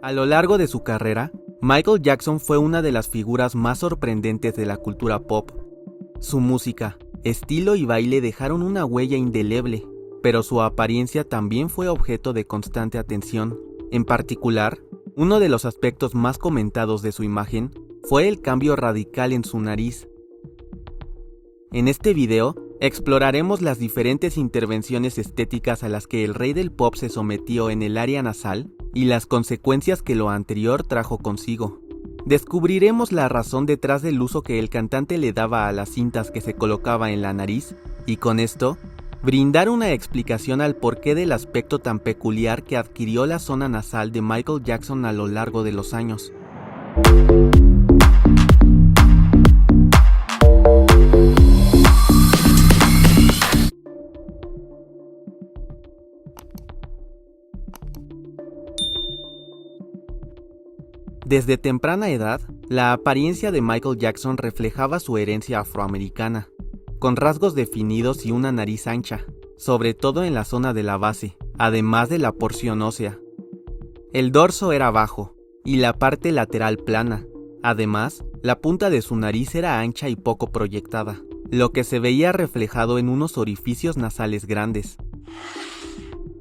A lo largo de su carrera, Michael Jackson fue una de las figuras más sorprendentes de la cultura pop. Su música, estilo y baile dejaron una huella indeleble, pero su apariencia también fue objeto de constante atención. En particular, uno de los aspectos más comentados de su imagen fue el cambio radical en su nariz. En este video, exploraremos las diferentes intervenciones estéticas a las que el rey del pop se sometió en el área nasal y las consecuencias que lo anterior trajo consigo. Descubriremos la razón detrás del uso que el cantante le daba a las cintas que se colocaba en la nariz y con esto, brindar una explicación al porqué del aspecto tan peculiar que adquirió la zona nasal de Michael Jackson a lo largo de los años. Desde temprana edad, la apariencia de Michael Jackson reflejaba su herencia afroamericana, con rasgos definidos y una nariz ancha, sobre todo en la zona de la base, además de la porción ósea. El dorso era bajo, y la parte lateral plana. Además, la punta de su nariz era ancha y poco proyectada, lo que se veía reflejado en unos orificios nasales grandes.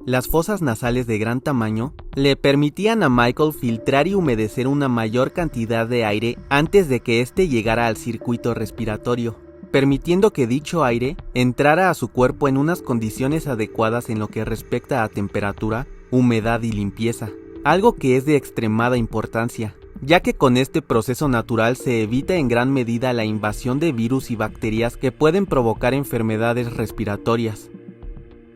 Las fosas nasales de gran tamaño le permitían a Michael filtrar y humedecer una mayor cantidad de aire antes de que éste llegara al circuito respiratorio, permitiendo que dicho aire entrara a su cuerpo en unas condiciones adecuadas en lo que respecta a temperatura, humedad y limpieza, algo que es de extremada importancia, ya que con este proceso natural se evita en gran medida la invasión de virus y bacterias que pueden provocar enfermedades respiratorias.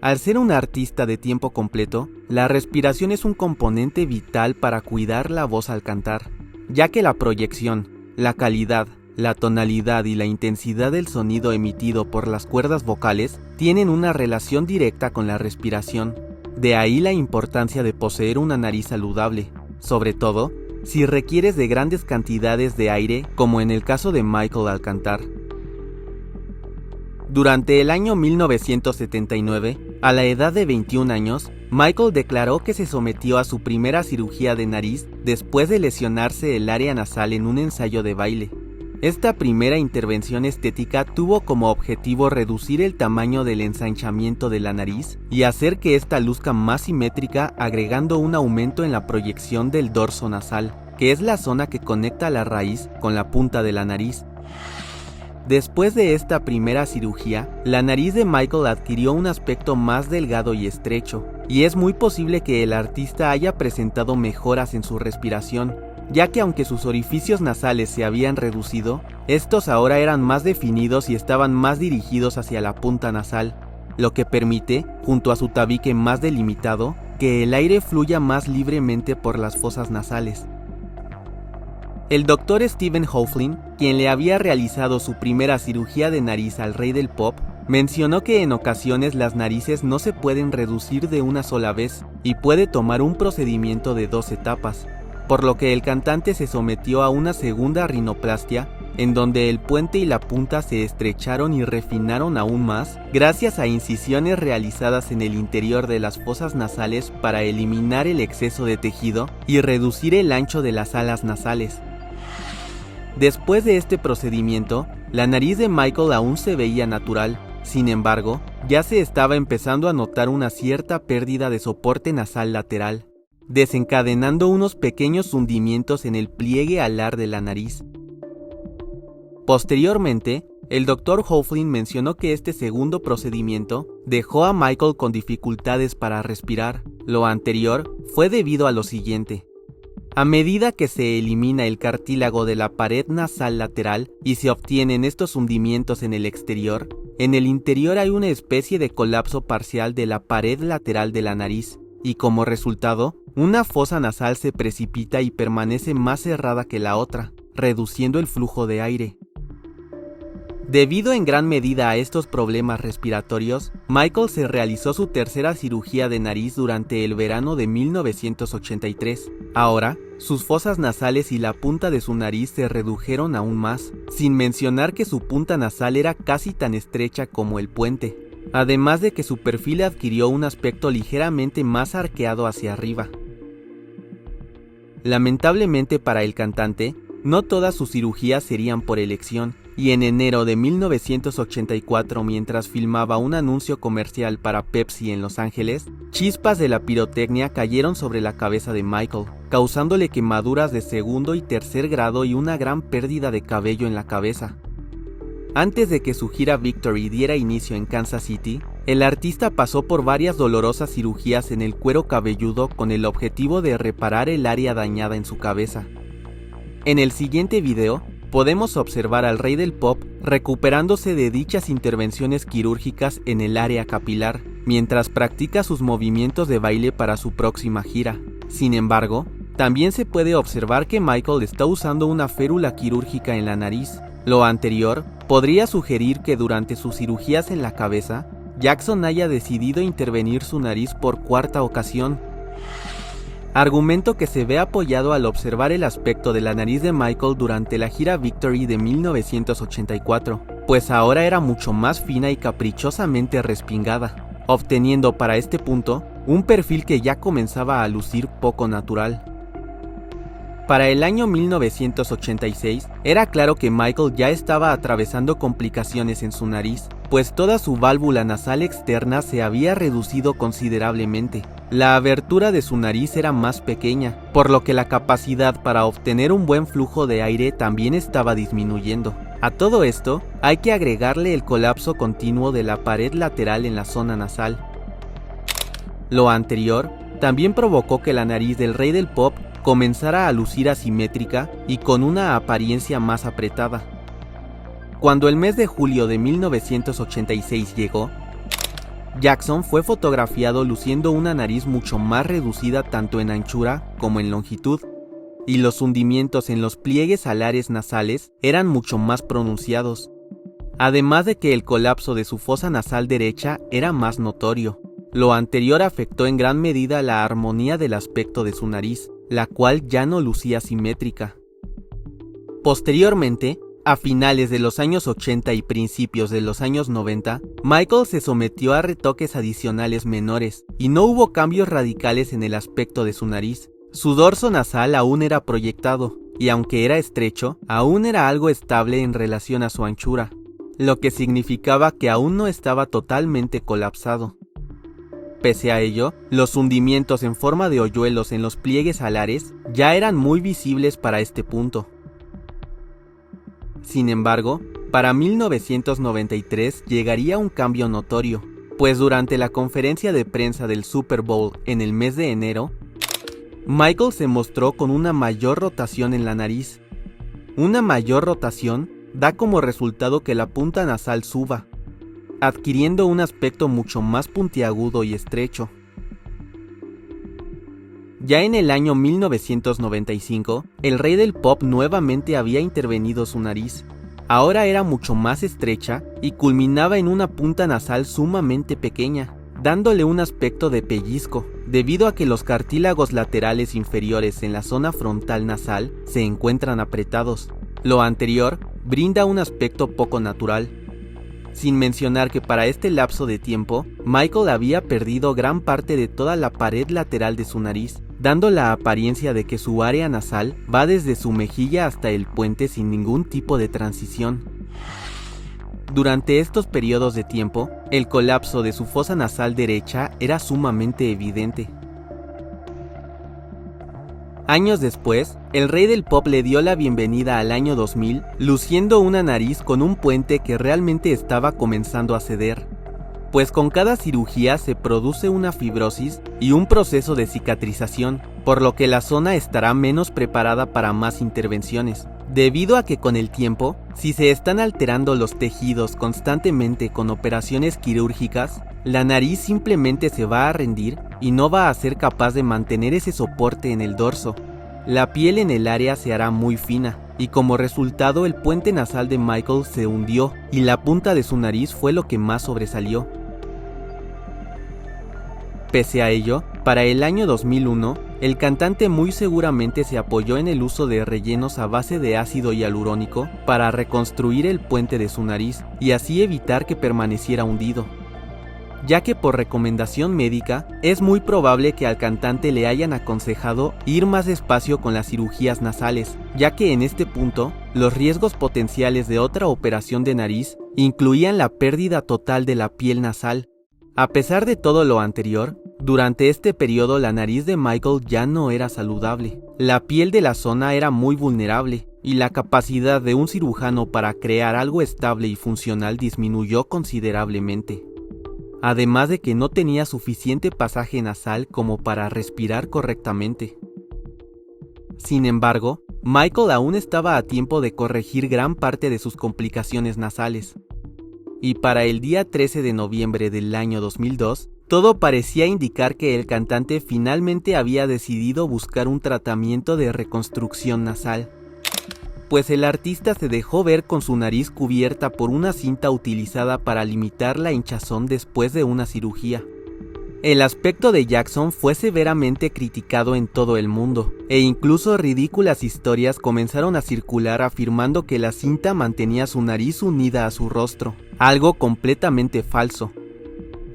Al ser un artista de tiempo completo, la respiración es un componente vital para cuidar la voz al cantar, ya que la proyección, la calidad, la tonalidad y la intensidad del sonido emitido por las cuerdas vocales tienen una relación directa con la respiración. De ahí la importancia de poseer una nariz saludable, sobre todo si requieres de grandes cantidades de aire, como en el caso de Michael al cantar. Durante el año 1979, a la edad de 21 años, Michael declaró que se sometió a su primera cirugía de nariz después de lesionarse el área nasal en un ensayo de baile. Esta primera intervención estética tuvo como objetivo reducir el tamaño del ensanchamiento de la nariz y hacer que ésta luzca más simétrica, agregando un aumento en la proyección del dorso nasal, que es la zona que conecta la raíz con la punta de la nariz. Después de esta primera cirugía, la nariz de Michael adquirió un aspecto más delgado y estrecho, y es muy posible que el artista haya presentado mejoras en su respiración, ya que aunque sus orificios nasales se habían reducido, estos ahora eran más definidos y estaban más dirigidos hacia la punta nasal, lo que permite, junto a su tabique más delimitado, que el aire fluya más libremente por las fosas nasales. El Dr. Stephen Hoeflin, quien le había realizado su primera cirugía de nariz al rey del pop, mencionó que en ocasiones las narices no se pueden reducir de una sola vez y puede tomar un procedimiento de 2 etapas, por lo que el cantante se sometió a una segunda rinoplastia, en donde el puente y la punta se estrecharon y refinaron aún más gracias a incisiones realizadas en el interior de las fosas nasales para eliminar el exceso de tejido y reducir el ancho de las alas nasales. Después de este procedimiento, la nariz de Michael aún se veía natural, sin embargo, ya se estaba empezando a notar una cierta pérdida de soporte nasal lateral, desencadenando unos pequeños hundimientos en el pliegue alar de la nariz. Posteriormente, el Dr. Hoeflin mencionó que este segundo procedimiento dejó a Michael con dificultades para respirar. Lo anterior fue debido a lo siguiente. A medida que se elimina el cartílago de la pared nasal lateral y se obtienen estos hundimientos en el interior hay una especie de colapso parcial de la pared lateral de la nariz, y como resultado, una fosa nasal se precipita y permanece más cerrada que la otra, reduciendo el flujo de aire. Debido en gran medida a estos problemas respiratorios, Michael se realizó su tercera cirugía de nariz durante el verano de 1983. Ahora, sus fosas nasales y la punta de su nariz se redujeron aún más, sin mencionar que su punta nasal era casi tan estrecha como el puente, además de que su perfil adquirió un aspecto ligeramente más arqueado hacia arriba. Lamentablemente para el cantante, no todas sus cirugías serían por elección, y en enero de 1984, mientras filmaba un anuncio comercial para Pepsi en Los Ángeles, chispas de la pirotecnia cayeron sobre la cabeza de Michael, causándole quemaduras de segundo y tercer grado y una gran pérdida de cabello en la cabeza. Antes de que su gira Victory diera inicio en Kansas City, el artista pasó por varias dolorosas cirugías en el cuero cabelludo con el objetivo de reparar el área dañada en su cabeza. En el siguiente video, podemos observar al rey del pop recuperándose de dichas intervenciones quirúrgicas en el área capilar, mientras practica sus movimientos de baile para su próxima gira. Sin embargo, también se puede observar que Michael está usando una férula quirúrgica en la nariz. Lo anterior podría sugerir que durante sus cirugías en la cabeza, Jackson haya decidido intervenir su nariz por cuarta ocasión. Argumento que se ve apoyado al observar el aspecto de la nariz de Michael durante la gira Victory de 1984, pues ahora era mucho más fina y caprichosamente respingada, obteniendo para este punto un perfil que ya comenzaba a lucir poco natural. Para el año 1986, era claro que Michael ya estaba atravesando complicaciones en su nariz, pues toda su válvula nasal externa se había reducido considerablemente. La abertura de su nariz era más pequeña, por lo que la capacidad para obtener un buen flujo de aire también estaba disminuyendo. A todo esto, hay que agregarle el colapso continuo de la pared lateral en la zona nasal. Lo anterior también provocó que la nariz del rey del pop comenzara a lucir asimétrica y con una apariencia más apretada. Cuando el mes de julio de 1986 llegó, Jackson fue fotografiado luciendo una nariz mucho más reducida tanto en anchura como en longitud, y los hundimientos en los pliegues alares nasales eran mucho más pronunciados, además de que el colapso de su fosa nasal derecha era más notorio. Lo anterior afectó en gran medida la armonía del aspecto de su nariz, la cual ya no lucía simétrica. Posteriormente, a finales de los años 80 y principios de los años 90, Michael se sometió a retoques adicionales menores y no hubo cambios radicales en el aspecto de su nariz. Su dorso nasal aún era proyectado y aunque era estrecho, aún era algo estable en relación a su anchura, lo que significaba que aún no estaba totalmente colapsado. Pese a ello, los hundimientos en forma de hoyuelos en los pliegues alares ya eran muy visibles para este punto. Sin embargo, para 1993 llegaría un cambio notorio, pues durante la conferencia de prensa del Super Bowl en el mes de enero, Michael se mostró con una mayor rotación en la nariz. Una mayor rotación da como resultado que la punta nasal suba, adquiriendo un aspecto mucho más puntiagudo y estrecho. Ya en el año 1995, el rey del pop nuevamente había intervenido su nariz. Ahora era mucho más estrecha y culminaba en una punta nasal sumamente pequeña, dándole un aspecto de pellizco, debido a que los cartílagos laterales inferiores en la zona frontal nasal se encuentran apretados. Lo anterior brinda un aspecto poco natural. Sin mencionar que para este lapso de tiempo, Michael había perdido gran parte de toda la pared lateral de su nariz, dando la apariencia de que su área nasal va desde su mejilla hasta el puente sin ningún tipo de transición. Durante estos periodos de tiempo, el colapso de su fosa nasal derecha era sumamente evidente. Años después, el rey del pop le dio la bienvenida al año 2000, luciendo una nariz con un puente que realmente estaba comenzando a ceder, pues con cada cirugía se produce una fibrosis y un proceso de cicatrización, por lo que la zona estará menos preparada para más intervenciones, debido a que con el tiempo, si se están alterando los tejidos constantemente con operaciones quirúrgicas, la nariz simplemente se va a rendir y no va a ser capaz de mantener ese soporte en el dorso. La piel en el área se hará muy fina, y como resultado el puente nasal de Michael se hundió y la punta de su nariz fue lo que más sobresalió. Pese a ello, para el año 2001, el cantante muy seguramente se apoyó en el uso de rellenos a base de ácido hialurónico para reconstruir el puente de su nariz y así evitar que permaneciera hundido. ya que por recomendación médica es muy probable que al cantante le hayan aconsejado ir más despacio con las cirugías nasales, ya que en este punto los riesgos potenciales de otra operación de nariz incluían la pérdida total de la piel nasal. A pesar de todo lo anterior, durante este periodo la nariz de Michael ya no era saludable. La piel de la zona era muy vulnerable y la capacidad de un cirujano para crear algo estable y funcional disminuyó considerablemente. Además de que no tenía suficiente pasaje nasal como para respirar correctamente. Sin embargo, Michael aún estaba a tiempo de corregir gran parte de sus complicaciones nasales. Y para el día 13 de noviembre del año 2002, todo parecía indicar que el cantante finalmente había decidido buscar un tratamiento de reconstrucción nasal, pues el artista se dejó ver con su nariz cubierta por una cinta utilizada para limitar la hinchazón después de una cirugía. El aspecto de Jackson fue severamente criticado en todo el mundo, e incluso ridículas historias comenzaron a circular afirmando que la cinta mantenía su nariz unida a su rostro, algo completamente falso.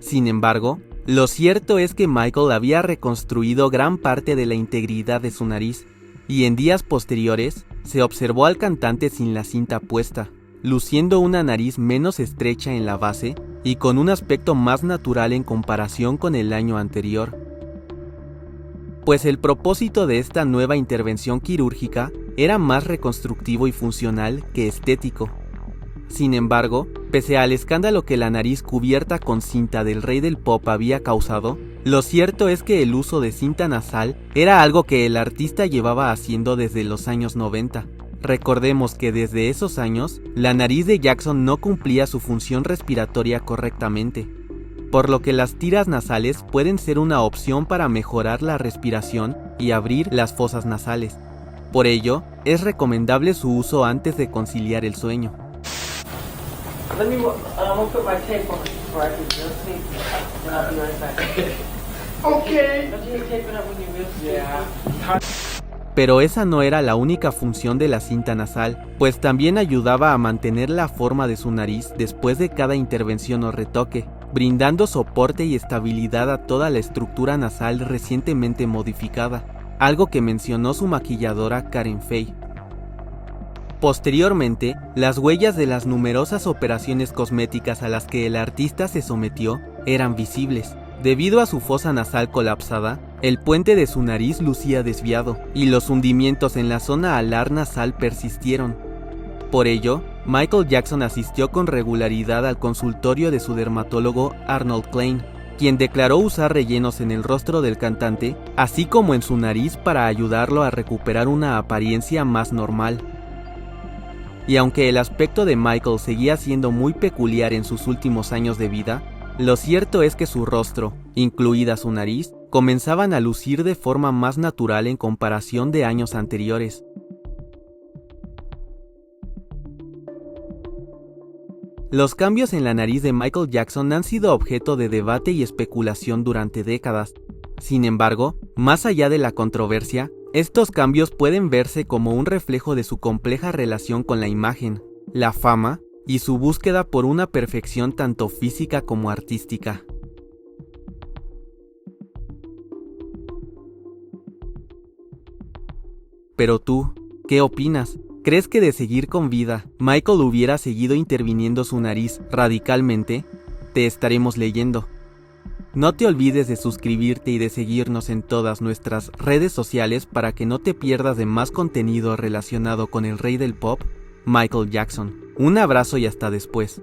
Sin embargo, lo cierto es que Michael había reconstruido gran parte de la integridad de su nariz, y en días posteriores se observó al cantante sin la cinta puesta, luciendo una nariz menos estrecha en la base y con un aspecto más natural en comparación con el año anterior. Pues el propósito de esta nueva intervención quirúrgica era más reconstructivo y funcional que estético. Sin embargo, pese al escándalo que la nariz cubierta con cinta del rey del pop había causado, lo cierto es que el uso de cinta nasal era algo que el artista llevaba haciendo desde los años 90. Recordemos que desde esos años, la nariz de Jackson no cumplía su función respiratoria correctamente, por lo que las tiras nasales pueden ser una opción para mejorar la respiración y abrir las fosas nasales. Por ello, es recomendable su uso antes de conciliar el sueño. Let me put my tape on before I can just sleep, and I'll be right back. Okay. Don't you tape it up when you real sleep? Yeah. Pero esa no era la única función de la cinta nasal, pues también ayudaba a mantener la forma de su nariz después de cada intervención o retoque, brindando soporte y estabilidad a toda la estructura nasal recientemente modificada, algo que mencionó su maquilladora Karen Fay. Posteriormente, las huellas de las numerosas operaciones cosméticas a las que el artista se sometió eran visibles. Debido a su fosa nasal colapsada, el puente de su nariz lucía desviado y los hundimientos en la zona alar nasal persistieron. Por ello, Michael Jackson asistió con regularidad al consultorio de su dermatólogo Arnold Klein, quien declaró usar rellenos en el rostro del cantante, así como en su nariz para ayudarlo a recuperar una apariencia más normal. Y aunque el aspecto de Michael seguía siendo muy peculiar en sus últimos años de vida, lo cierto es que su rostro, incluida su nariz, comenzaban a lucir de forma más natural en comparación de años anteriores. Los cambios en la nariz de Michael Jackson han sido objeto de debate y especulación durante décadas. Sin embargo, más allá de la controversia, estos cambios pueden verse como un reflejo de su compleja relación con la imagen, la fama y su búsqueda por una perfección tanto física como artística. Pero tú, ¿qué opinas? ¿Crees que de seguir con vida, Michael hubiera seguido interviniendo su nariz radicalmente? Te estaremos leyendo. No te olvides de suscribirte y de seguirnos en todas nuestras redes sociales para que no te pierdas de más contenido relacionado con el rey del pop, Michael Jackson. Un abrazo y hasta después.